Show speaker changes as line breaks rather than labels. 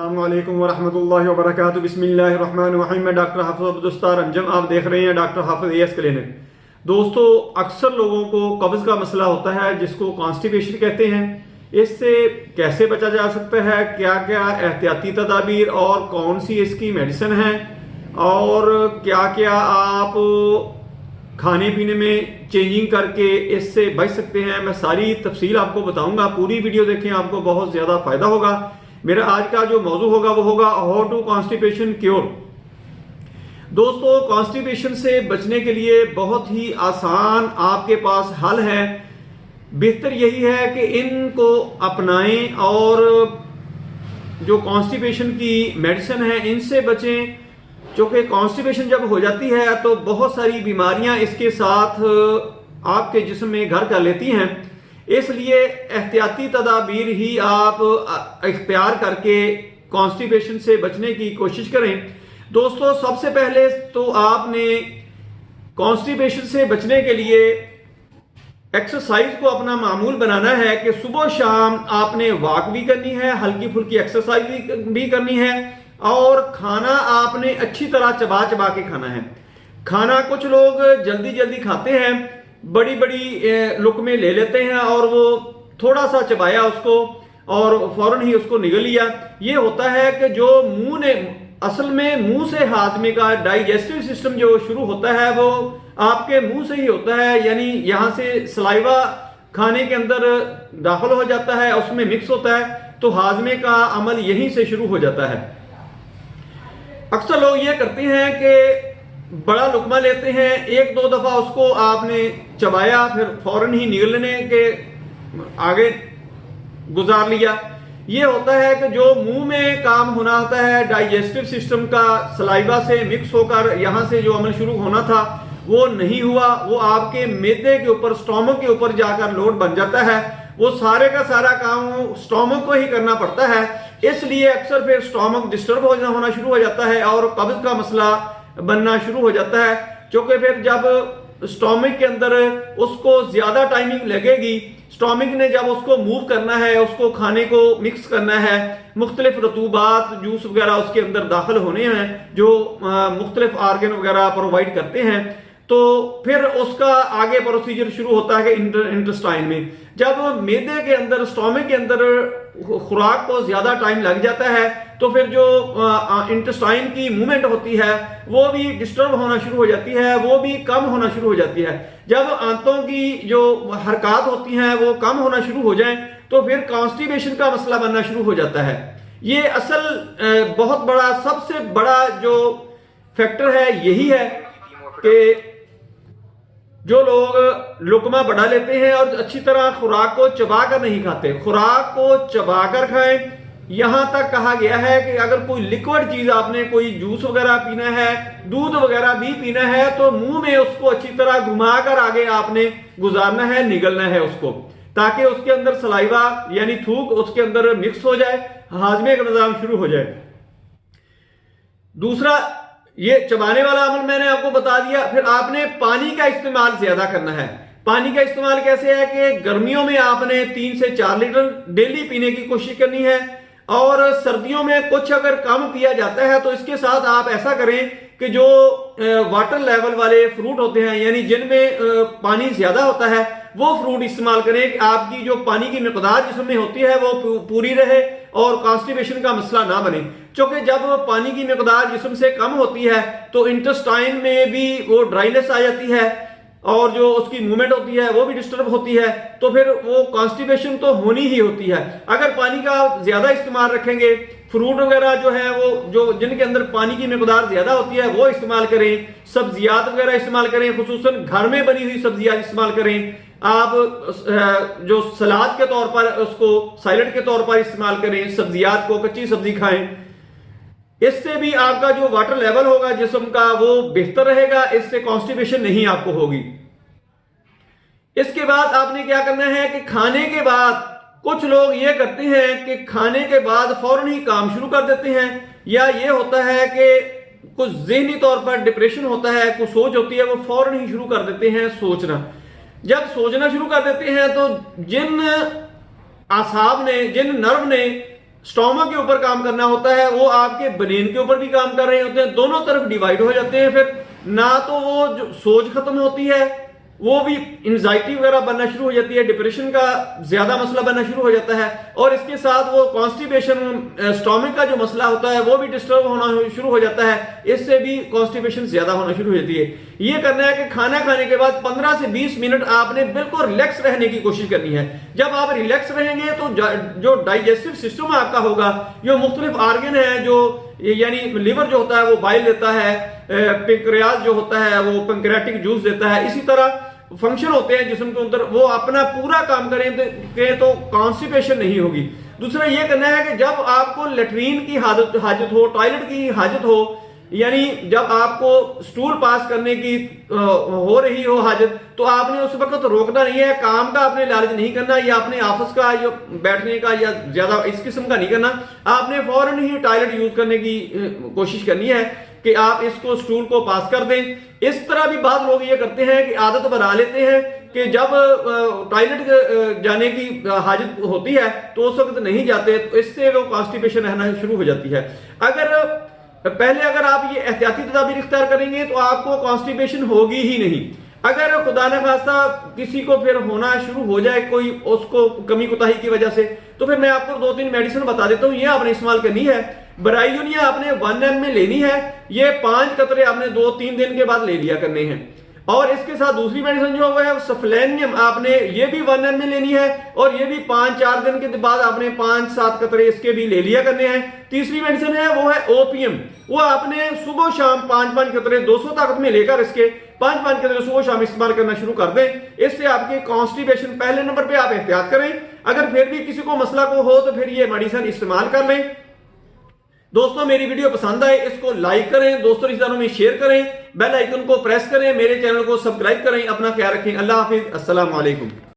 अस्सलामुअलैकुम वरहमतुल्लाहि वबरकातुहू। बिस्मिल्लाहिर्रहमानिर्रहीम। मैं डॉक्टर हाफिज अब्दुस्तार अंजम, आप देख रहे हैं डॉक्टर हाफिज एएस क्लिनिक। दोस्तों, अक्सर लोगों को कब्ज का मसला होता है जिसको कॉन्स्टिपेशन कहते हैं। इससे कैसे बचा जा सकता है, क्या क्या एहतियाती तदाबीर और कौन सी इसकी मेडिसिन है, और क्या क्या आप खाने पीने में चेंजिंग करके इससे बच सकते हैं, मैं सारी तफसील आपको बताऊंगा। पूरी वीडियो देखें, आपको बहुत ज़्यादा फायदा होगा। मेरा आज का जो मौजू होगा वो होगा हाउ टू कॉन्स्टिपेशन क्योर। दोस्तों, कॉन्स्टिपेशन से बचने के लिए बहुत ही आसान आपके पास हल है। बेहतर यही है कि इनको अपनाएं और जो कॉन्स्टिपेशन की मेडिसिन है इनसे बचें। क्योंकि कॉन्स्टिपेशन जब हो जाती है तो बहुत सारी बीमारियां इसके साथ आपके जिस्म में घर कर लेती हैं। इसलिए एहतियाती तदाबीर ही आप इख्तियार करके कॉन्स्टिपेशन से बचने की कोशिश करें। दोस्तों, सबसे पहले तो आपने कॉन्स्टिपेशन से बचने के लिए एक्सरसाइज को अपना मामूल बनाना है कि सुबह शाम आपने वॉक भी करनी है, हल्की फुल्की एक्सरसाइज भी करनी है, और खाना आपने अच्छी तरह चबा चबा के खाना है। खाना कुछ लोग जल्दी जल्दी खाते हैं, बड़ी बड़ी लुकमे ले लेते हैं और वो थोड़ा सा चबाया उसको और फौरन ही उसको निगल लिया। ये होता है कि जो मुंह ने असल में मुंह से हाजमे का डाइजेस्टिव सिस्टम जो शुरू होता है वो आपके मुंह से ही होता है, यानी यहां से सलाइवा खाने के अंदर दाखिल हो जाता है, उसमें मिक्स होता है, तो हाजमे का अमल यहीं से शुरू हो जाता है। अक्सर लोग ये करते हैं कि बड़ा लुकमा लेते हैं, एक दो दफा उसको आपने चबाया, फिर फौरन ही निगलने के आगे गुजार लिया। ये होता है कि जो मुंह में काम होना होता है डाइजेस्टिव सिस्टम का, सलाइवा से मिक्स होकर यहां से जो अमल शुरू होना था वो नहीं हुआ, वो आपके मैदे के ऊपर, स्टोमक के ऊपर जाकर लोड बन जाता है। वो सारे का सारा काम स्टोमक को ही करना पड़ता है। इसलिए अक्सर फिर स्टोमक डिस्टर्ब होना शुरू हो जाता है और कब्ज का मसला बनना शुरू हो जाता है। क्योंकि फिर जब स्टोमक के अंदर उसको ज्यादा टाइमिंग लगेगी, स्टोमक ने जब उसको मूव करना है, उसको खाने को मिक्स करना है, मुख्तलिफ रतूबात जूस वगैरह उसके अंदर दाखिल होने हैं जो मुख्तलिफ आर्गन वगैरह प्रोवाइड करते हैं, तो फिर उसका आगे प्रोसीजर शुरू होता है कि इंटेस्टाइन में। जब मैदे के अंदर, स्टोमक के अंदर खुराक को ज्यादा टाइम लग जाता है तो फिर जो इंटेस्टाइन की मूवमेंट होती है वो भी डिस्टर्ब होना शुरू हो जाती है, वो भी कम होना शुरू हो जाती है। जब आंतों की जो हरकत होती हैं वो कम होना शुरू हो जाए तो फिर कॉन्स्टिपेशन का मसला बनना शुरू हो जाता है। ये असल बहुत बड़ा, सबसे बड़ा जो फैक्टर है यही है कि जो लोग लुकमा बढ़ा लेते हैं और अच्छी तरह खुराक को चबा कर नहीं खाते। खुराक को चबा कर खाएं। यहां तक कहा गया है कि अगर कोई लिक्विड चीज आपने, कोई जूस वगैरह पीना है, दूध वगैरह भी पीना है, तो मुंह में उसको अच्छी तरह घुमाकर आगे आपने गुजारना है, निगलना है उसको, ताकि उसके अंदर सलाइवा यानी थूक उसके अंदर मिक्स हो जाए, हाजमे का निजाम शुरू हो जाए। दूसरा, ये चबाने वाला अमल मैंने आपको बता दिया। फिर आपने पानी का इस्तेमाल ज्यादा करना है। पानी का इस्तेमाल कैसे है कि गर्मियों में आपने 3 से 4 लीटर डेली पीने की कोशिश करनी है, और सर्दियों में कुछ अगर कम पिया जाता है तो इसके साथ आप ऐसा करें कि जो वाटर लेवल वाले फ्रूट होते हैं, यानी जिनमें पानी ज्यादा होता है, वो फ्रूट इस्तेमाल करें कि आपकी जो पानी की मिकदार जिसमें होती है वो पूरी रहे और कॉन्स्टिपेशन का मसला ना बने। क्योंकि जब पानी की मिकदार जिस्म से कम होती है तो इंटेस्टाइन में भी वो ड्राइनेस आ जाती है और जो उसकी मूवमेंट होती है वो भी डिस्टर्ब होती है, तो फिर वो कॉन्स्टिपेशन तो होनी ही होती है। अगर पानी का ज्यादा इस्तेमाल रखेंगे, फ्रूट वगैरह जो है वो जो जिनके अंदर पानी की मिकदार ज्यादा होती है वो इस्तेमाल करें, सब्जियात वगैरह इस्तेमाल करें, खुसूसन घर में बनी हुई सब्जियां इस्तेमाल करें। आप जो सलाद के तौर पर उसको सैलेड के तौर पर इस्तेमाल करें, सब्जियात को, कच्ची सब्जी खाएं। इससे भी आपका जो वाटर लेवल होगा जिस्म का वो बेहतर रहेगा, इससे कॉन्स्टिपेशन नहीं आपको होगी। इसके बाद आपने क्या करना है कि खाने के बाद, कुछ लोग ये करते हैं कि खाने के बाद फौरन ही काम शुरू कर देते हैं, या ये होता है कि कुछ ज़हनी तौर पर डिप्रेशन होता है, कुछ सोच होती है, वो फौरन ही शुरू कर देते हैं सोचना। जब सोचना शुरू कर देते हैं तो जिन आसाब ने, जिन नर्व ने स्टोमक के ऊपर काम करना होता है, वो आपके ब्रेन के ऊपर भी काम कर रहे होते हैं, दोनों तरफ डिवाइड हो जाते हैं। फिर ना तो वो जो सोच खत्म होती है, वो भी एंजाइटी वगैरह बनना शुरू हो जाती है, डिप्रेशन का ज्यादा मसला बनना शुरू हो जाता है, और इसके साथ वो कॉन्स्टिपेशन स्टोमक का जो मसला होता है वो भी डिस्टर्ब होना शुरू हो जाता है। इससे भी कॉन्स्टिपेशन ज्यादा होना शुरू हो जाती है। ये करना है कि खाना खाने के बाद 15 से 20 मिनट आपने बिल्कुल रिलैक्स रहने की कोशिश करनी है। जब आप रिलैक्स रहेंगे तो जो डाइजेस्टिव सिस्टम आपका होगा, जो मुख्तलिफ आर्गन है, जो यानी लिवर जो होता है वो बाइल देता है, पेंक्रियाज जो होता है वो पेंक्रियाटिक जूस देता है, इसी तरह फंक्शन होते हैं जिस्म के अंदर, वो अपना पूरा काम करें तो कॉन्स्टिपेशन नहीं होगी। दूसरा ये करना है कि जब आपको लेटरीन की हाजत हो, टॉयलेट की हाजत हो, यानी जब आपको स्टूल पास करने की हो रही हो हाजत, तो आपने उस वक्त रोकना नहीं है, काम का आपने लालच नहीं करना, या अपने ऑफिस का या बैठने का या ज्यादा इस किस्म का नहीं करना। आपने फौरन ही टॉयलेट यूज करने की कोशिश करनी है कि आप इसको स्टूल को पास कर दें। इस तरह भी बाद लोग ये करते हैं कि आदत बना लेते हैं कि जब टॉयलेट जाने की हाजत होती है तो उस वक्त नहीं जाते, तो इससे वो कॉन्स्टिपेशन रहना शुरू हो जाती है। अगर आप ये एहतियाती तदाबीर इख्तियार करेंगे तो आपको कॉन्स्टिपेशन होगी ही नहीं। अगर खुदा न खास्ता किसी को फिर होना शुरू हो जाए कोई उसको कमी कुताही की वजह से, तो फिर मैं आपको 2-3 मेडिसिन बता देता हूं, ये आपने इस्तेमाल करनी है। ब्राइयोनिया आपने 1 ml में लेनी है, ये 5 कतरे आपने 2-3 दिन के बाद ले लिया करने हैं। और इसके साथ दूसरी मेडिसिन जो है सफलेनियम, आपने ये भी 1 ml में लेनी है, और ये भी 5-4 दिन के बाद आपने 5-7 कतरे इसके भी ले लिया करने हैं। तीसरी मेडिसिन है वो है ओपियम, वो आपने सुबह शाम 5-5 कतरे 200 ताकत में लेकर इसके 5-5 कतरे सुबह शाम इस्तेमाल करना शुरू कर दें। इससे आपके कॉन्स्टिपेशन पहले नंबर पे आप एहतियात करें। अगर फिर भी किसी को मसला को हो तो फिर ये मेडिसिन इस्तेमाल कर लें। दोस्तों मेरी वीडियो पसंद आए इसको लाइक करें, दोस्तों रिश्तेदारों में शेयर करें, बेल आइकन को प्रेस करें, मेरे चैनल को सब्सक्राइब करें। अपना ख्याल रखें। अल्लाह हाफिज, अस्सलाम वालेकुम।